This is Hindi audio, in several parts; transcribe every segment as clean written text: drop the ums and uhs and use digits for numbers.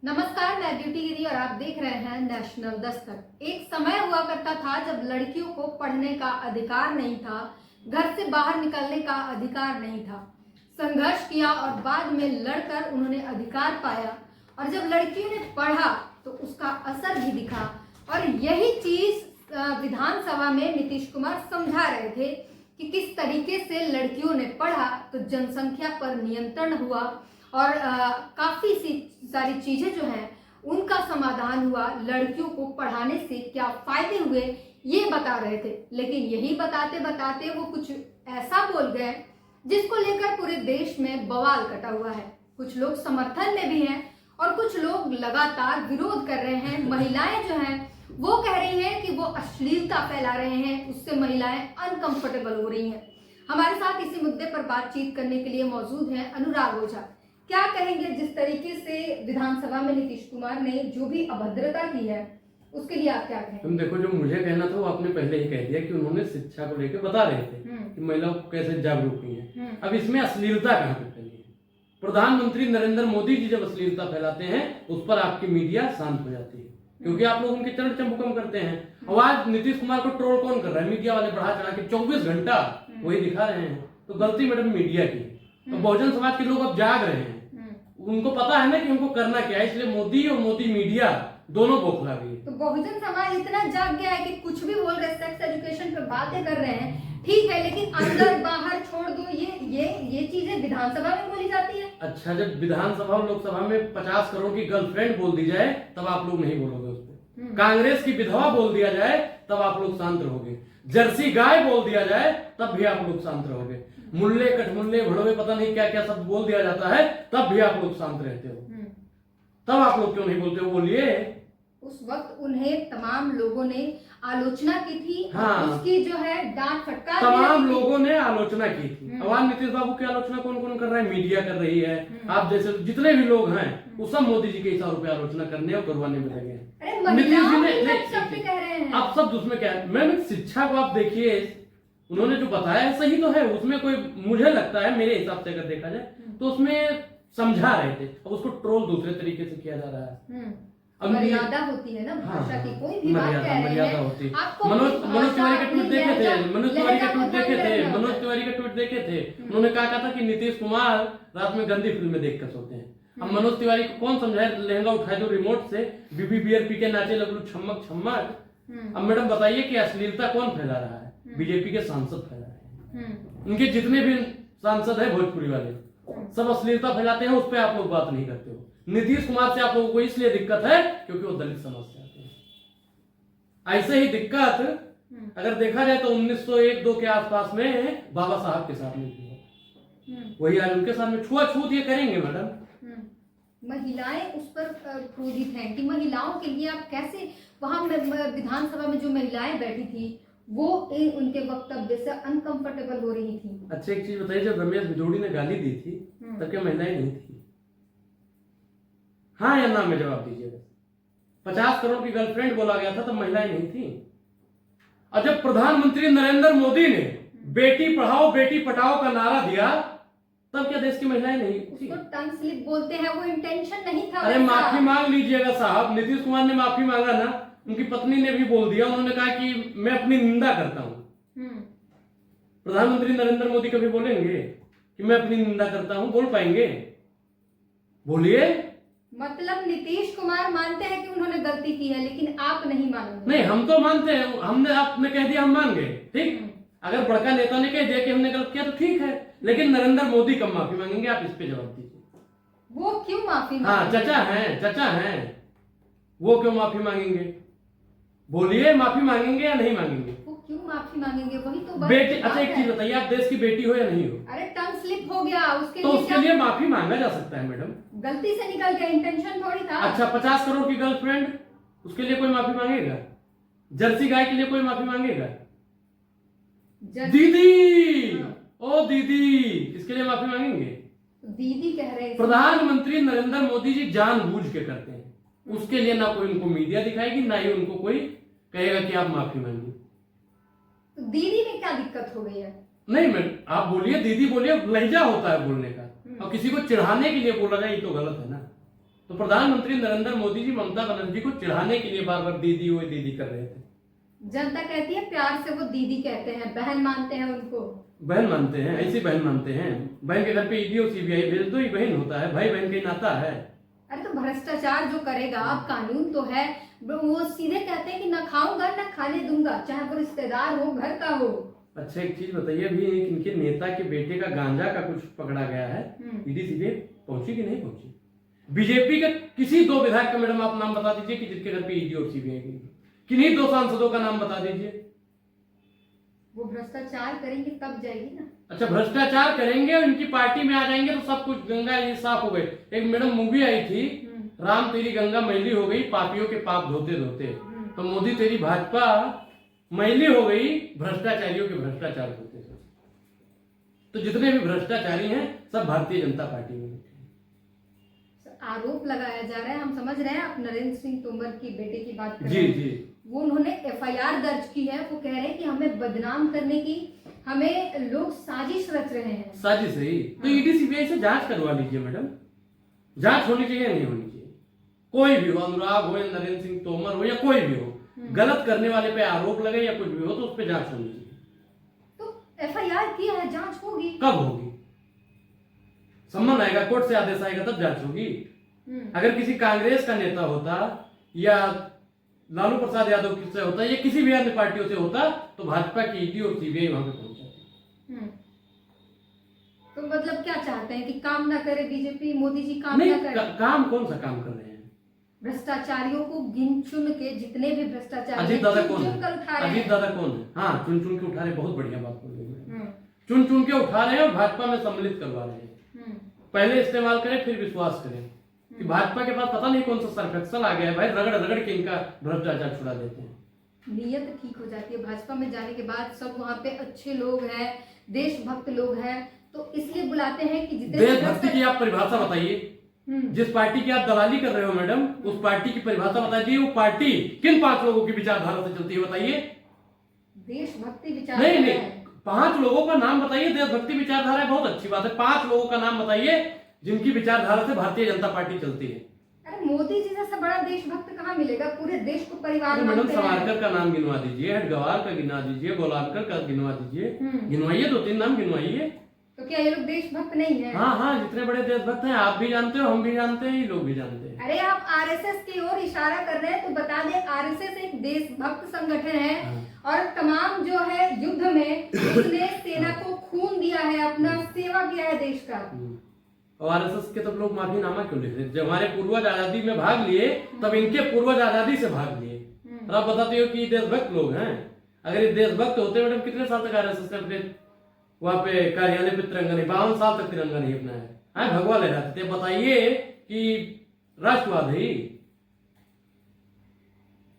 नमस्कार, मैं ब्यूटी गिरी और आप देख रहे हैं नेशनल दस्तक। एक समय हुआ करता था जब लड़कियों को पढ़ने का अधिकार नहीं था, घर से बाहर निकलने का अधिकार नहीं था। संघर्ष किया और बाद में लड़कर उन्होंने अधिकार पाया और जब लड़कियों ने पढ़ा तो उसका असर भी दिखा। और यही चीज विधानसभा में नीतीश कुमार समझा रहे थे कि किस तरीके से लड़कियों ने पढ़ा तो जनसंख्या पर नियंत्रण हुआ और काफी सारी चीजें जो हैं उनका समाधान हुआ। लड़कियों को पढ़ाने से क्या फायदे हुए ये बता रहे थे, लेकिन यही बताते बताते वो कुछ ऐसा बोल गए जिसको लेकर पूरे देश में बवाल कटा हुआ है। कुछ लोग समर्थन में भी हैं और कुछ लोग लगातार विरोध कर रहे हैं। महिलाएं जो हैं वो कह रही हैं कि वो अश्लीलता फैला रहे हैं, उससे महिलाएं अनकंफर्टेबल हो रही हैं। हमारे साथ इसी मुद्दे पर बातचीत करने के लिए मौजूद हैं अनुराग ओझा। क्या कहेंगे जिस तरीके से विधानसभा में नीतीश कुमार ने जो भी अभद्रता की है उसके लिए आप क्या कहेंगे? तुम देखो, जो मुझे कहना था वो आपने पहले ही कह दिया कि उन्होंने शिक्षा को लेकर बता रहे थे कि महिलाओं को कैसे जागरूक की है। अब इसमें अश्लीलता कहाँ पे फैली है? प्रधानमंत्री नरेंद्र मोदी जी जब अश्लीलता फैलाते हैं उस पर आपकी मीडिया शांत हो जाती है, क्योंकि आप लोग उनके चरण चंबुकम करते हैं। अब आज नीतीश कुमार को ट्रोल कौन कर रहा है? मीडिया वाले बढ़ा चढ़ा के 24 घंटा वही दिखा रहे हैं। तो गलती मैडम मीडिया की। तो बहुजन समाज के लोग अब जाग रहे हैं, उनको पता है ना कि उनको करना क्या है, इसलिए मोदी और मोदी मीडिया दोनों बौखला गई। तो बहुजन समाज इतना जाग गया है कि कुछ भी बोल रहे, सेक्स एजुकेशन पे बातें कर रहे हैं, ठीक है, लेकिन अंदर बाहर छोड़ दो, ये चीजें विधानसभा में बोली जाती है। अच्छा, जब विधानसभा और लोकसभा में 50 करोड़ की गर्लफ्रेंड बोल दी जाए तब आप लोग नहीं बोलोगे उस पर। कांग्रेस की विधवा बोल दिया जाए तब आप लोग शांत रहोगे। जर्सी गाय बोल दिया जाए तब भी आप लोग शांत रहोगे। मुल्ले कटमुल्ले भड़वे पता नहीं क्या क्या शब्द बोल दिया जाता है तब भी आप लोग शांत रहते हो। तब आप लोग क्यों नहीं बोलते हो? बोलिए। उस वक्त उन्हें तमाम लोगों ने आलोचना की थी। हाँ, उसकी जो है डांट फटकार तमाम लोगों ने आलोचना की थी। अब आज नीतीश बाबू की आलोचना कौन कौन कर रहा है? मीडिया कर रही है। आप जैसे जितने भी लोग हैं वो सब मोदी जी के इशारों पे आलोचना करने और करवाने में लगे हैं। नीतीश जी ने अब सब उसमें क्या है? मैम, शिक्षा को आप देखिए, उन्होंने जो बताया है सही तो है, उसमें कोई, मुझे लगता है मेरे हिसाब से अगर देखा जाए तो उसमें समझा रहे थे। अब उसको ट्रोल दूसरे तरीके से किया जा रहा है। मर्यादा होती है ना भाषा की, कोई भी बात कह रहे हैं होती है। आपको मनोज तिवारी का ट्वीट देखे थे, मनोज तिवारी का ट्वीट देखे थे। उन्होंने कहा था कि नीतीश कुमार रात में गंदी फिल्में देख कर सोते हैं। अब मनोज तिवारी को कौन समझाए? लहंगा उठाए दो रिमोट से, बीबी बियर पी के नाचे लगलू छमक छमक। अब मैडम बताइए कि अश्लीलता कौन फैला रहा है? बीजेपी के सांसद फैला रहे हैं। उनके जितने भी सांसद है भोजपुरी वाले सब अश्लीलता फैलाते हैं, उस पर आप लोग बात नहीं करते हो। नीतीश कुमार से आप लोगों को इसलिए दिक्कत है क्योंकि वो दलित समाज से आते हैं। ऐसे ही दिक्कत अगर देखा जाए तो 1901-2 के आसपास में बाबा साहब के साथ में थी, वही आज उनके साथ में छुआछूत ये करेंगे मैडम। महिलाएं उस पर क्रोधित हैं कि महिलाओं के लिए आप कैसे, वहां विधानसभा में जो महिलाएं बैठी थी वो उनके वक्तव्य से अनकंफर्टेबल हो रही थी। अच्छा, एक चीज बताइए, जब रमेश भिदोड़ी ने गाली दी थी तब क्या महिलाएं नहीं थी? हाँ या ना में जवाब दीजिएगा। 50 करोड़ की गर्लफ्रेंड बोला गया था तब महिलाएं नहीं थी। और जब प्रधानमंत्री नरेंद्र मोदी ने बेटी पढ़ाओ बेटी पढ़ाओ का नारा दिया तब क्या देश की महिलाएं नहीं थी? उसको टंग स्लिप बोलते हैं, वो इंटेंशन नहीं था। अरे माफी मांग लीजिएगा साहब। नीतीश कुमार ने माफी मांगा ना, उनकी पत्नी ने भी बोल दिया, उन्होंने कहा कि मैं अपनी निंदा करता हूं। प्रधानमंत्री नरेंद्र मोदी कभी बोलेंगे कि मैं अपनी निंदा करता हूं? बोल पाएंगे? बोलिए। मतलब नीतीश कुमार मानते हैं कि उन्होंने गलती की है, लेकिन आप नहीं मानोगे? नहीं, हम तो मानते हैं। हमने, आपने कह दिया हम मान गए, ठीक। अगर बड़का नेता ने कह दिया कि हमने गलत किया तो ठीक है, लेकिन नरेंद्र मोदी कब माफी मांगेंगे? आप इस पे जवाब दीजिए। वो क्यों माफी मांगेंगे? हाँ, चचा हैं, वो क्यों माफी मांगेंगे? बोलिए, माफी मांगेंगे या नहीं मांगेंगे? वो क्यों माफी मांगेंगे? वही तो बेटी, अच्छा एक चीज बताइए, आप देश की बेटी हो या नहीं हो? अरे टंग स्लिप हो गया, उसके लिए माफी मांगा जा सकता है मैडम। गलती से निकल गया, इंटेंशन थोड़ी था। अच्छा, 50 करोड़ की गर्लफ्रेंड, उसके लिए कोई माफी मांगेगा? जर्सी गाय के लिए कोई माफी मांगेगा? दीदी, ओ दीदी, इसके लिए माफी मांगेंगे? दीदी कह रहे हैं। प्रधानमंत्री नरेंद्र मोदी जी जानबूझ के करते हैं, उसके लिए ना कोई उनको मीडिया दिखाएगी, ना ही उनको कोई कहेगा कि आप माफी मांगिए। तो दीदी में क्या दिक्कत हो गई है? नहीं मैडम, आप बोलिए, दीदी बोलिए, लहजा होता है बोलने का। और किसी को चिढ़ाने के लिए बोला जाए ये तो गलत है ना। तो प्रधानमंत्री नरेंद्र मोदी जी ममता बनर्जी को चिढ़ाने के लिए बार बार दीदी वो दीदी कर रहे थे। जनता कहती है प्यार से वो दीदी कहते हैं, बहन मानते हैं उनको। बहन मानते हैं, ऐसी बहन मानते हैं। बहन के घर पे ईडी और सीबीआई भेज दो, ही बहन होता है, भाई बहन का ही नाता है। अरे तो भ्रष्टाचार जो करेगा, अब कानून तो है, वो सीधे कहते हैं कि ना खाऊंगा ना खाने दूंगा, चाहे वो रिश्तेदार हो, घर का हो। अच्छा एक चीज बताइए, अभी इनके नेता के बेटे का गांजा का कुछ पकड़ा गया है, ईडी सीबीआई पहुंची कि नहीं पहुंची? बीजेपी के किसी 2 विधायक का मैडम आप नाम बता दीजिए कि जिसके घर पे ईडी और सीबीआई गई। किन्हीं 2 सांसदों का नाम बता दीजिए। वो भ्रष्टाचार करेंगे तब जाएगी ना। अच्छा भ्रष्टाचार करेंगे और इनकी पार्टी में आ जाएंगे तो सब कुछ गंगा ये साफ हो गए। एक मैडम मूवी आई थी, राम तेरी गंगा मैली हो गई पापियों के पाप धोते धोते। तो मोदी तेरी भाजपा मैली हो गई भ्रष्टाचारियों के भ्रष्टाचार होते थे। तो जितने भी भ्रष्टाचारी हैं सब भारतीय जनता पार्टी में आरोप लगाया जा रहा है। हम समझ रहे हैं, आप नरेंद्र सिंह तोमर की बेटे की बात कर रहे जी हैं। जी, वो उन्होंने एफआईआर दर्ज की है। वो कह रहे हैं कि हमें बदनाम करने की, हमें लोग साजिश रच रहे हैं। साजिश है। तो ईडी सीबीआई से जांच करवा लीजिए मैडम, जांच होनी चाहिए नहीं होनी चाहिए। कोई भी हो, अनुराग हो या नरेंद्र सिंह तोमर हो या कोई भी हो, गलत करने वाले पे आरोप लगे या कुछ भी हो तो उस पर जांच होनी चाहिए। तो एफआईआर किया है, जांच होगी। कब होगी? सम्मन आएगा, कोर्ट से आदेश आएगा तब जांच होगी। अगर किसी कांग्रेस का नेता होता या लालू प्रसाद यादव से होता या किसी भी अन्य पार्टियों से होता तो भाजपा की ईडी और सीबीआई वहां पे पहुंच जाती। तो मतलब क्या चाहते हैं कि काम ना करे बीजेपी, मोदी जी काम नहीं, ना करे? काम कौन सा काम कर रहे हैं? भ्रष्टाचारियों को गिन चुन के, जितने भी भ्रष्टाचारी अजीत दादा कौन चुन कर उठा है? रहे अजीत हैं। दादा कौन है? हाँ, चुन चुन के उठा रहे, बहुत बढ़िया बात बोल रहे हैं। चुन चुन के उठा रहे हैं और भाजपा में सम्मिलित करवा रहे हैं। पहले इस्तेमाल करें फिर विश्वास करें कि भाजपा के पास पता नहीं कौन सा सर्फेक्सल आ गया है भाई, रगड़ रगड़ के इनका भ्रष्टाचार छुड़ा देते हैं। नीयत ठीक हो जाती है। भाजपा में जाने के बाद सब वहाँ पे अच्छे लोग हैं, देशभक्त लोग हैं, तो इसलिए बुलाते हैं कि जितने देशभक्ति की आप परिभाषा बताइए। जिस पार्टी की आप दलाली कर रहे हो मैडम, उस पार्टी की परिभाषा बताइए। वो पार्टी किन 5 लोगों की विचारधारा से चलती है बताइए? देशभक्ति विचार नहीं, 5 लोगों का नाम बताइए। देशभक्ति विचारधारा है, बहुत अच्छी बात है। 5 लोगों का नाम बताइए जिनकी विचारधारा से भारतीय जनता पार्टी चलती है। अरे मोदी जी जैसा बड़ा देशभक्त कहाँ मिलेगा? पूरे देश को परिवार मैडम मानते हैं। सावरकर का नाम गिनवा दीजिए, हटगवार का गिनवा दीजिए, गोलालकर का गिनवा दीजिए, गिनवाइए 2-3 नाम गिनवाइए। तो क्या ये लोग देशभक्त नहीं है? हाँ हाँ, जितने बड़े देशभक्त हैं आप भी जानते हो, हम भी जानते हैं, ये लोग भी जानते हैं। अरे आप आरएसएस की ओर इशारा कर रहे हैं तो बता दें, आरएसएस एक देशभक्त संगठन है और तमाम जो है युद्ध में उसने सेना को खून दिया है, अपना सेवा किया है देश का। और आरएसएस के तब लोग माफीनामा क्यों लिख रहे? जब हमारे पूर्वज आजादी में भाग लिए तब इनके पूर्वज आजादी से भाग लिए। और आप बताते हो कि देशभक्त लोग हैं। अगर ये देशभक्त होते मैडम, कितने साल तक आरएसएस ने अपने वहां पे कार्यालय पे तिरंगा नहीं, 52 साल तक तिरंगा नहीं अपनाया है, भगवा लहराते थे। बताइए कि राष्ट्रवाद है,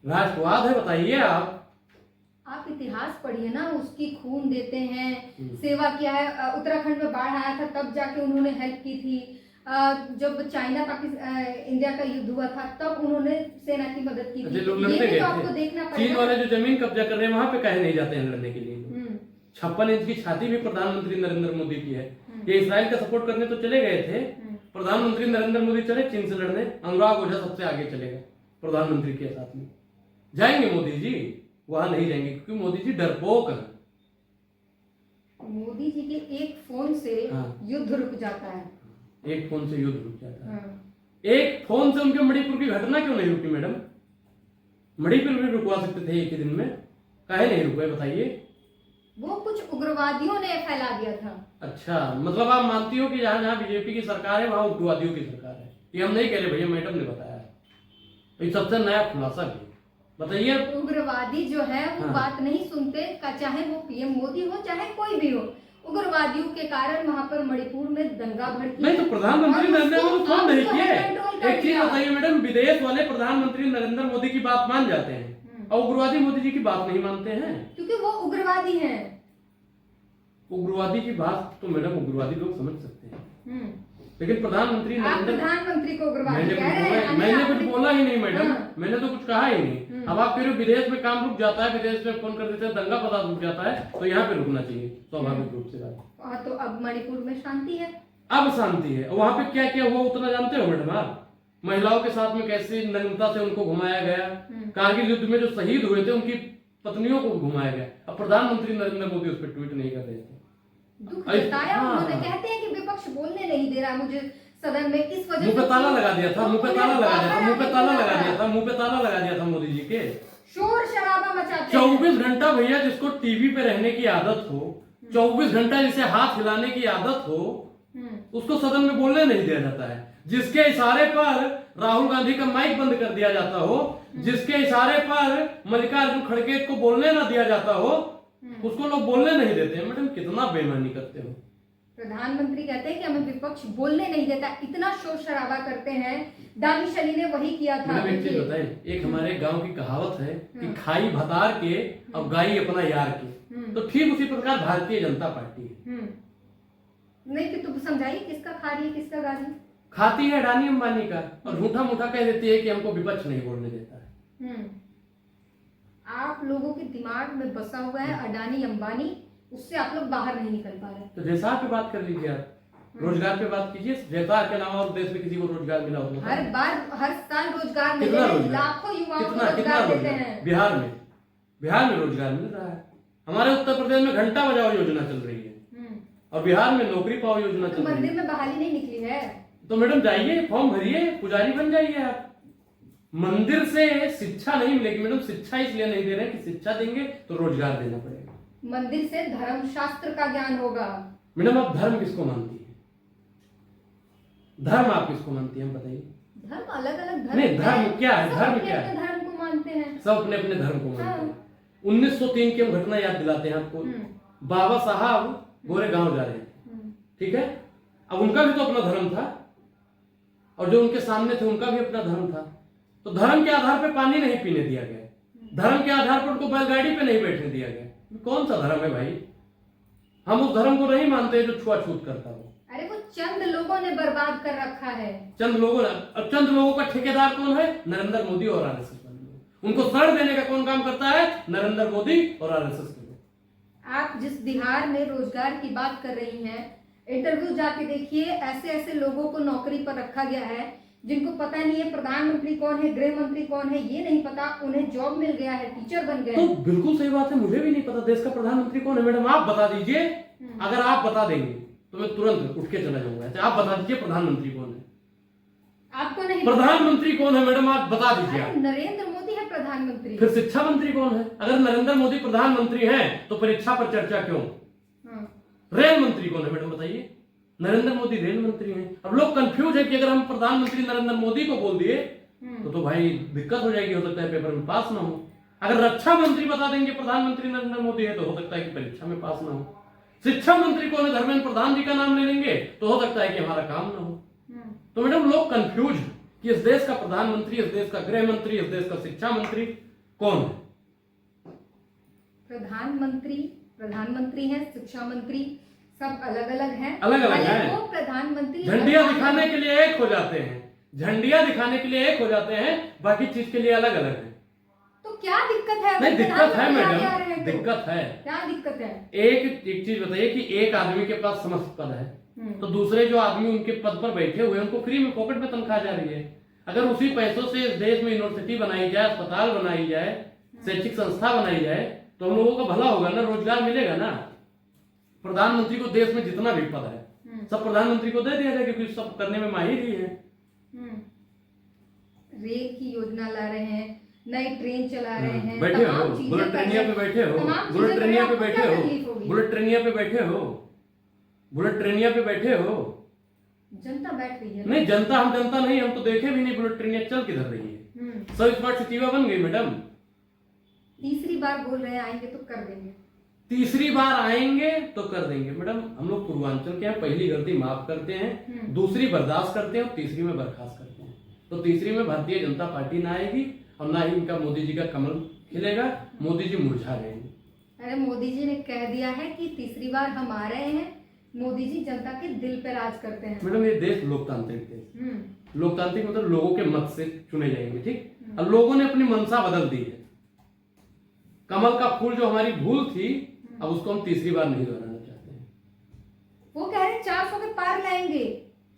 राष्ट्रवाद है? बताइए आप इतिहास पढ़िए ना, उसकी खून देते हैं, सेवा किया है। उत्तराखंड में बाढ़ आया था तब जाके उन्होंने हेल्प की थी। जब चाइना पाकिस्तान इंडिया का युद्ध हुआ था तब उन्होंने सेना की मदद की थी। लोग लड़ने ये भी गए तो आपको थे। देखना चीन पड़ेगा। वाले जो जमीन कब्जा कर रहे हैं वहां पे कहे नहीं जाते हैं लड़ने के लिए। 56 इंच की छाती भी प्रधानमंत्री नरेंद्र मोदी की है। ये इसराइल का सपोर्ट करने तो चले गए थे, प्रधानमंत्री नरेंद्र मोदी चले चीन से लड़ने, अनुराग ओझा सबसे आगे चलेगा प्रधानमंत्री के साथ में। जाएंगे मोदी जी? वहां नहीं जाएंगे क्योंकि मोदी जी डरपोक है। मोदी जी के एक फोन से युद्ध रुक जाता है। एक फोन से युद्ध रुक जाता है। एक फोन से उनके मणिपुर की घटना क्यों नहीं रुकी मैडम? मणिपुर भी रुकवा सकते थे एक ही दिन में, काहे नहीं रुके बताइए? वो कुछ उग्रवादियों ने फैला दिया था। अच्छा, मतलब आप मानती हो कि जहां जहां बीजेपी की सरकार है वहां उग्रवादियों की सरकार है? ये हम नहीं कह रहे भैया, मैडम ने बताया। ये सबसे नया खुलासा भी बताइए। उग्रवादी जो है वो बात नहीं सुनते, चाहे वो पीएम मोदी हो चाहे कोई भी हो। उग्रवादियों के कारण वहां पर मणिपुर में दंगा भड़की। नहीं तो प्रधानमंत्री नरेंद्र मोदी फोन नहीं किए। एक चीज बताइए मैडम, विदेश वाले प्रधानमंत्री नरेंद्र मोदी की बात मान जाते हैं और उग्रवादी मोदी जी की बात नहीं मानते हैं क्योंकि वो उग्रवादी हैं। उग्रवादी की बात तो मैडम उग्रवादी लोग समझ सकते हैं, लेकिन प्रधानमंत्री प्रधानमंत्री को उग्रवादी कह रहे हैं? मैंने कुछ बोला ही नहीं मैडम, मैंने तो कुछ कहा ही नहीं। अब आप कह रहे हो विदेश में काम रुक जाता है, विदेश में फोन कर देते हैं, दंगा फसाद रुक जाता है, तो यहाँ पे रुकना चाहिए स्वाभाविक रूप से बात। तो अब मणिपुर में शांति है, अब शांति है। वहां पे क्या क्या हुआ उतना जानते हो मैडम आप? महिलाओं के साथ में कैसे नग्नता से उनको घुमाया गया, कारगिल युद्ध में जो शहीद हुए थे उनकी पत्नियों को घुमाया गया। अब प्रधानमंत्री नरेंद्र मोदी उस पर ट्वीट नहीं कर रहे थे। दुख जताया उन्होंने, कहते हैं कि विपक्ष बोलने नहीं दे रहा मुझे सदन में, इस वजह मुंह पे ताला लगा दिया था, मुंह पे ताला लगा दिया था, मुंह पे ताला लगा दिया था, मुंह पे ताला लगा दिया था मोदी जी के। शोर शराबा मचाते 24 घंटा भैया जिसको टीवी पे रहने की आदत हो, 24 घंटा जिसे हाथ हिलाने की आदत हो, उसको सदन में बोलने नहीं दिया जाता है। जिसके इशारे पर राहुल गांधी का माइक बंद कर दिया जाता हो, जिसके इशारे पर मल्लिकार्जुन खड़गे को बोलने ना दिया जाता हो, उसको लोग बोलने नहीं देते हैं। मैडम कितना बेईमानी करते हो। प्रधानमंत्री कहते हैं कि हमें विपक्ष बोलने नहीं देता, इतना शोर शराबा करते हैं। दानिश अली ने वही किया था। एक चीज बताएं, एक हमारे गांव की कहावत है कि खाई भतार के और गाई अपना यार के, तो ठीक उसी प्रकार भारतीय जनता पार्टी है। नहीं कि तुम समझाइए किसका खा रही है किसका गा रही है। खाती है अडानी अंबानी का और झूठा मूठा कह देती है कि हमको विपक्ष नहीं बोलने देता है। आप लोगों के दिमाग में बसा हुआ है अडानी अंबानी, उससे आप लोग बाहर नहीं निकल पा रहे। तो जैसा पे बात कर लीजिए, आप रोजगार पे बात कीजिए। जैसा के अलावा और देश में किसी को रोजगार मिला हो? हर बार हर साल रोजगार मिल रहा है, लाखों युवाओं को रोजगार देते हैं। बिहार में रोजगार मिल रहा है। हमारे उत्तर प्रदेश में घंटा बजाओ योजना चल रही है और बिहार में नौकरी पाओ योजना चल रही है। मंदिर में बहाली नहीं निकली है तो मैडम जाइए, फॉर्म भरिए, पुजारी बन जाइए आप। मंदिर से शिक्षा नहीं मिलेगी मैडम। शिक्षा इसलिए नहीं दे रहे हैं कि शिक्षा देंगे तो रोजगार देना पड़ेगा। मंदिर से धर्म शास्त्र का ज्ञान होगा। मैडम आप धर्म किसको मानती है? धर्म आप किसको मानती है, हम बताइए। धर्म अलग अलग धर्म नहीं, धर्म क्या है? धर्म क्या है? धर्म को मानते हैं सब अपने अपने धर्म को मानते हैं। 1903 की हम घटना याद दिलाते हैं आपको। बाबा साहब गोरे गांव जा रहे थे, ठीक है। अब उनका भी तो अपना धर्म था और जो उनके सामने थे उनका भी अपना धर्म था। तो धर्म के आधार पर पानी नहीं पीने दिया गया, धर्म के आधार पर उनको बैलगाड़ी पे नहीं बैठने दिया गया। कौन सा धर्म है भाई? हम उस धर्म को नहीं मानते जो छुआछूत करता हो। अरे वो चंद लोगों ने बर्बाद कर रखा है। चंद लोगों का ठेकेदार कौन है? नरेंद्र मोदी और आरएसएस। उनको शरण देने का कौन काम करता है? नरेंद्र मोदी और आरएसएस के लोग। आप जिस बिहार में रोजगार की बात कर रही हैं, इंटरव्यू जाके देखिए, ऐसे ऐसे लोगों को नौकरी पर रखा गया है जिनको पता नहीं है प्रधानमंत्री कौन है, गृह मंत्री कौन है, ये नहीं पता। उन्हें जॉब मिल गया है, टीचर बन गए। तो बिल्कुल सही बात है, मुझे भी नहीं पता देश का प्रधानमंत्री कौन है। मैडम आप बता दीजिए। अगर आप बता देंगे तो मैं तुरंत उठ के चला जाऊंगा। आप बता दीजिए प्रधानमंत्री कौन है? आपको नहीं प्रधानमंत्री कौन है मैडम? आप बता दीजिए। नरेंद्र मोदी है प्रधानमंत्री। फिर शिक्षा मंत्री कौन है? अगर नरेंद्र मोदी प्रधानमंत्री हैं तो परीक्षा पर चर्चा क्यों? रेल मंत्री कौन है मैडम बताइए? नरेंद्र मोदी रेल मंत्री हैं। अब लोग कंफ्यूज है कि अगर हम प्रधानमंत्री नरेंद्र मोदी को बोल दिए तो भाई दिक्कत हो जाएगी, हो सकता है पेपर में पास ना हो। अगर रक्षा मंत्री बता देंगे प्रधानमंत्री नरेंद्र मोदी है तो हो सकता है कि परीक्षा में पास ना हो। शिक्षा मंत्री कौन है? धर्मेंद्र प्रधान जी का नाम ले लेंगे तो हो सकता है कि हमारा काम ना हो। तो मैडम लोग कंफ्यूज है कि इस देश का प्रधानमंत्री, इस देश का गृह मंत्री, इस देश का शिक्षा मंत्री कौन है? प्रधानमंत्री है, शिक्षा मंत्री, सब अलग अलग हैं। अलग अलग हैं। वो प्रधानमंत्री झंडियां दिखाने के लिए एक हो जाते हैं, झंडियां दिखाने के लिए एक हो जाते हैं, बाकी चीज के लिए अलग अलग है। तो क्या दिक्कत है? नहीं दिक्कत है मैडम, दिक्कत है। क्या दिक्कत है? एक चीज बताइए कि एक आदमी के पास समस्त पद है तो दूसरे जो आदमी उनके पद पर बैठे हुए हैं उनको फ्री में पॉकेट में तनख्वाह जा रही है। अगर उसी पैसों से इस देश में यूनिवर्सिटी बनाई जाए, अस्पताल बनाई जाए, शैक्षिक संस्था बनाई जाए तो हम लोगों का भला होगा ना, रोजगार मिलेगा ना। प्रधानमंत्री को देश में जितना भी पद है सब प्रधानमंत्री को दे दिया जाए क्योंकि सब करने में माहिर ही है। रेल की योजना ला रहे हैं, नई ट्रेन चला रहे हैं, बैठे हो बुलेट ट्रेनिया पे बैठे हो, बुलेट ट्रेनिया पे बैठे हो, बुलेट ट्रेनिया पे बैठे हो, बुलेट ट्रेनिया पे बैठे हो। जनता बैठ रही है। नहीं जनता, हम जनता नहीं, हम तो देखे भी नहीं बुलेट ट्रेनिया चल किधर रही है। सब स्मार्ट सिटीवा बन गई मैडम। तीसरी बार बोल रहे हैं आएंगे तो कर देंगे, तीसरी बार आएंगे तो कर देंगे। मैडम हम लोग पूर्वांचल के हैं, पहली गलती माफ करते हैं, दूसरी बर्दाश्त करते हैं और तीसरी में बर्खास्त करते हैं। तो तीसरी में भारतीय जनता पार्टी ना आएगी और ना ही इनका मोदी जी का कमल खिलेगा, मोदी जी मुरझा जाएंगे। अरे मोदी जी ने कह दिया है कि तीसरी बार हम आ रहे हैं। मोदी जी जनता के दिल पे राज करते हैं। मैडम ये देश लोकतांत्रिक देश, लोकतांत्रिक मतलब लोगों के मत से चुने जाएंगे, ठीक। अब लोगों ने अपनी मंशा बदल दी है। कमल का फूल जो हमारी भूल थी अब उसको हम तीसरी बार नहीं दोहराना चाहते हैं। वो कह रहे 400 के पार लाएंगे,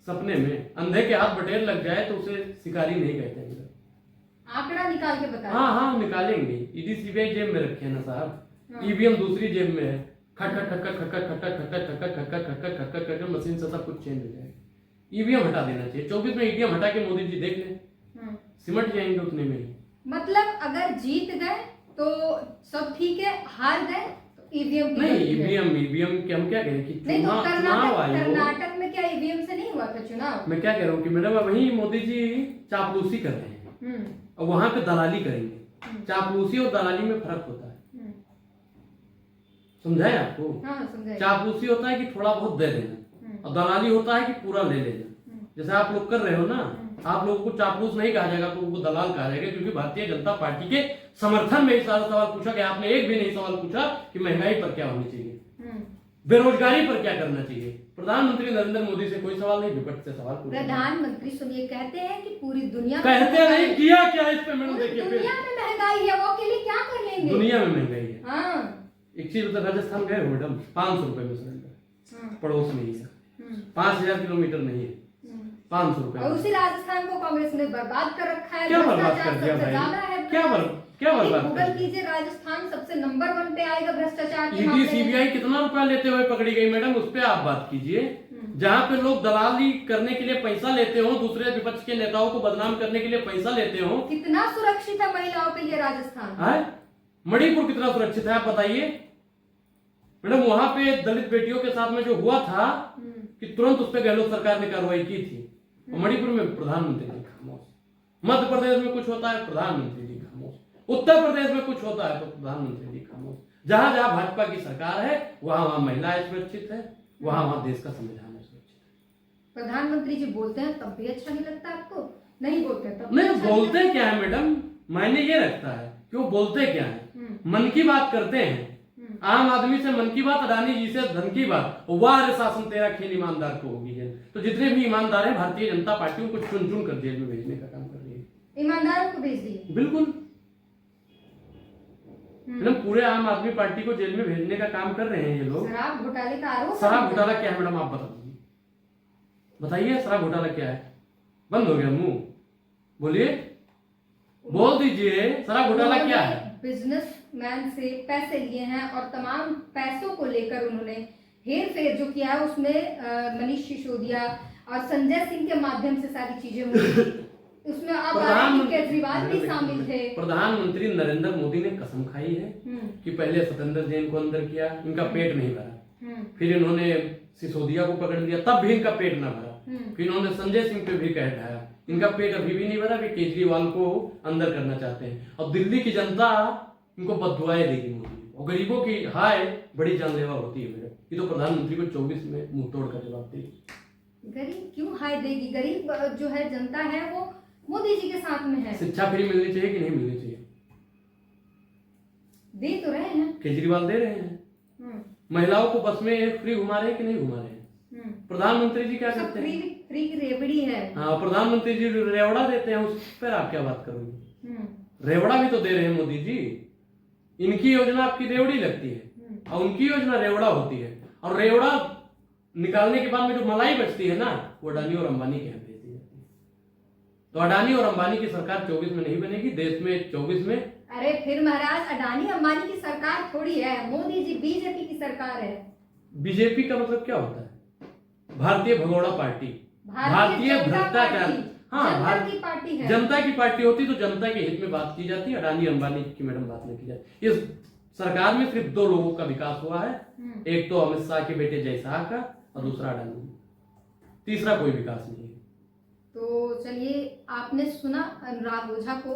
सपने में अंधे के हाथ बटेर लग जाए तो उसे शिकारी नहीं कहते हैं। आंकड़ा निकाल के बता। हाँ हाँ निकालेंगे। ईडी सीबीआई जेब में रखे हैं ना साहब, ईवीएम दूसरी जेब में है। खट खट खट खट खट खट खट खट खट खट खट खट खट खट खट खट मशीन से सब कुछ चेंज हो जाएगा। ईवीएम हटा देना चाहिए। 24 में ईवीएम हटा के मोदी जी देख लें, सिमट जाएंगे उतने में ही। मतलब अगर जीत गए तो सब ठीक है, हार गए तो ईवीएम नहीं, ईवीएम के हम क्या कहें कि नहीं, तो चुनाव आयोग, कर्नाटक में क्या ईवीएम से नहीं हुआ था चुनाव? मैं क्या कह रहा हूँ कि मैडम वही मोदी जी चापलूसी कर रहे हैं और वहां पे दलाली करेंगे। चापलूसी और दलाली में फर्क होता है, समझाए आपको? हाँ, समझाए। चापलूसी होता है कि थोड़ा बहुत दे देना और दलाली होता है कि पूरा ले लेना। जैसे आप लोग कर रहे हो ना, आप लोगों को चापलूस नहीं कहा जाएगा तो उनको दलाल कहा जाएगा, क्योंकि भारतीय जनता पार्टी के समर्थन में सारा सवाल पूछा गया। आपने एक भी नहीं सवाल पूछा कि महंगाई पर क्या होनी चाहिए, बेरोजगारी पर क्या करना चाहिए। प्रधानमंत्री नरेंद्र मोदी से कोई सवाल नहीं, विपक्ष से सवाल पूछा। प्रधानमंत्री सुनिए कहते हैं कि पूरी दुनिया कहते नहीं, किया क्या इस पे मैंने देखिए। दुनिया में महंगाई है, वो अकेले क्या कर लेंगे? दुनिया में महंगाई है। हाँ। एक चीज उधर राजस्थान गए हो मैडम, 500 रुपए में सिलेंडर, पड़ोस में ही है, 5000 किलोमीटर नहीं है, 500 रुपए। और उसी राजस्थान को कांग्रेस ने बर्बाद कर रखा है। क्या बर्बाद कर दिया भाई? क्या बर्बाद? गूगल कीजिए, राजस्थान सबसे नंबर 1 पे आएगा भ्रष्टाचार के ईडी मामले में। सीबीआई कितना रुपया लेते हुए पकड़ी गई मैडम, उस पर आप बात कीजिए। जहाँ पे लोग दलाली करने के लिए पैसा लेते हो, दूसरे विपक्ष के नेताओं को बदनाम करने के लिए पैसा लेते हो। कितना सुरक्षित है महिलाओं के लिए राजस्थान? मणिपुर कितना सुरक्षित है आप बताइए मैडम। वहां पे दलित बेटियों के साथ में जो हुआ था कि तुरंत उस पर गहलोत सरकार ने कार्रवाई की थी। और मणिपुर में प्रधानमंत्री जी खामोश, मध्य प्रदेश में कुछ होता है प्रधानमंत्री जी खामोश, उत्तर प्रदेश में कुछ होता है तो प्रधानमंत्री जी खामोश। जहां जहां भाजपा की सरकार है वहां वहां महिलाएं सुरक्षित है, वहां वहां देश का संविधान है सुरक्षित है। प्रधानमंत्री जी बोलते हैं तब भी अच्छा नहीं लगता आपको? नहीं बोलते तब नहीं, बोलते क्या है मैडम, मायने ये रखता है कि वो बोलते क्या है। मन की बात करते हैं, आम आदमी से मन की बात, अडानी जी से धन की बात। वाह रे शासन तेरा खेल ईमानदार को होगी है। तो जितने भी ईमानदार है भारतीय जनता पार्टी को चुन चुन कर जेल में भेजने का काम कर रही है। ईमानदारों को भेज दिए बिल्कुल मैडम, पूरे आम आदमी पार्टी को जेल में भेजने का काम कर रहे हैं ये लोग। शराब घोटाले का आरोप। शराब घोटाला क्या है मैडम आप बता दीजिए, बताइए शराब घोटाला क्या है? बंद हो गया मुंह, बोलिए, बोल दीजिए शराब घोटाला क्या है? बिजनेसमैन से पैसे लिए हैं और तमाम पैसों को लेकर उन्होंने हेर फेर जो किया है, उसमें मनीष सिसोदिया और संजय सिंह के माध्यम से सारी चीजें हुई। उसमें आप केजरीवाल भी शामिल थे। प्रधानमंत्री नरेंद्र मोदी ने कसम खाई है कि पहले सत्येंद्र जैन को अंदर किया, इनका पेट नहीं भरा। फिर इन्होंने सिसोदिया को पकड़ लिया, तब भी इनका पेट न भरा। फिर इन्होंने संजय सिंह पे भी कह ढाया, इनका पेट अभी भी नहीं भरा। वे केजरीवाल को अंदर करना चाहते हैं। और दिल्ली की जनता इनको बददुआएं देगी मोदी, और गरीबों की हाय बड़ी जानलेवा होती है मेरे। ये तो प्रधानमंत्री को 24 में मुंह तोड़ कर जवाब देगी। गरीब क्यों हाय देगी? गरीब जो है जनता है वो मोदी जी के साथ में है। शिक्षा फ्री मिलनी चाहिए कि नहीं मिलनी चाहिए? दे तो रहे हैं, केजरीवाल दे रहे हैं। महिलाओं को बस में फ्री घुमा रहे हैं कि नहीं घुमा रहे हैं? प्रधानमंत्री जी क्या करते हैं? फ्री की रेवड़ी है। हाँ, प्रधानमंत्री जी रेवड़ा देते हैं, उस पर आप क्या बात करोगे? रेवड़ा भी तो दे रहे हैं मोदी जी। इनकी योजना आपकी रेवड़ी लगती है और उनकी योजना रेवड़ा होती है। और रेवड़ा निकालने के बाद में जो मलाई बचती है ना, वो अडानी और अंबानी के यहाँ भेज दी जाती है। तो अडानी और अंबानी की सरकार 24 में नहीं बनेगी, देश में 24 में। अरे फिर महाराज, अडानी अंबानी की सरकार थोड़ी है, मोदी जी बीजेपी की सरकार है। बीजेपी का मतलब क्या होता है? भारतीय भगोड़ा पार्टी, भारतीय भ्रष्टाचार। हाँ, जनता की पार्टी है। जनता की पार्टी होती तो जनता के हित में बात की जाती। अडानी अंबानी की मैडम बात नहीं की जाती। इस सरकार में सिर्फ 2 लोगों का विकास हुआ है, एक तो अमित शाह के बेटे जय शाह का और दूसरा अडानी, तीसरा कोई विकास नहीं है। तो चलिए, आपने सुना अनुराग ओझा को,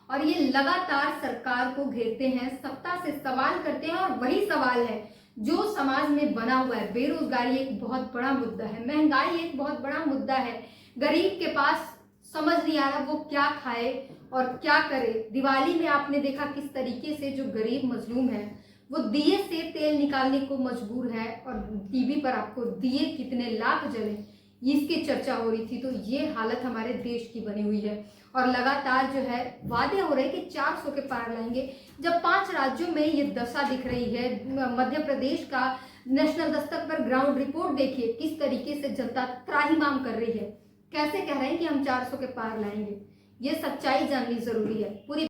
और ये लगातार सरकार को घेरते हैं, सत्ता से सवाल करते हैं। और वही सवाल है जो समाज में बना हुआ है। बेरोजगारी एक बहुत बड़ा मुद्दा है, महंगाई एक बहुत बड़ा मुद्दा है। गरीब के पास समझ नहीं आ रहा वो क्या खाए और क्या करे। दिवाली में आपने देखा किस तरीके से जो गरीब मजलूम है वो दिए से तेल निकालने को मजबूर है, और टीवी पर आपको दिए कितने लाख जले इसकी चर्चा हो रही थी। तो ये हालत हमारे देश की बनी हुई है। और लगातार जो है वादे हो रहे कि 400 के पार लाएंगे, जब 5 राज्यों में ये दशा दिख रही है। मध्य प्रदेश का नेशनल दस्तक पर ग्राउंड रिपोर्ट देखिए, किस तरीके से जनता त्राहिमाम कर रही है, कैसे कह रहे हैं कि हम 400 के पार लाएंगे। ये सच्चाई जाननी जरूरी है। पूरी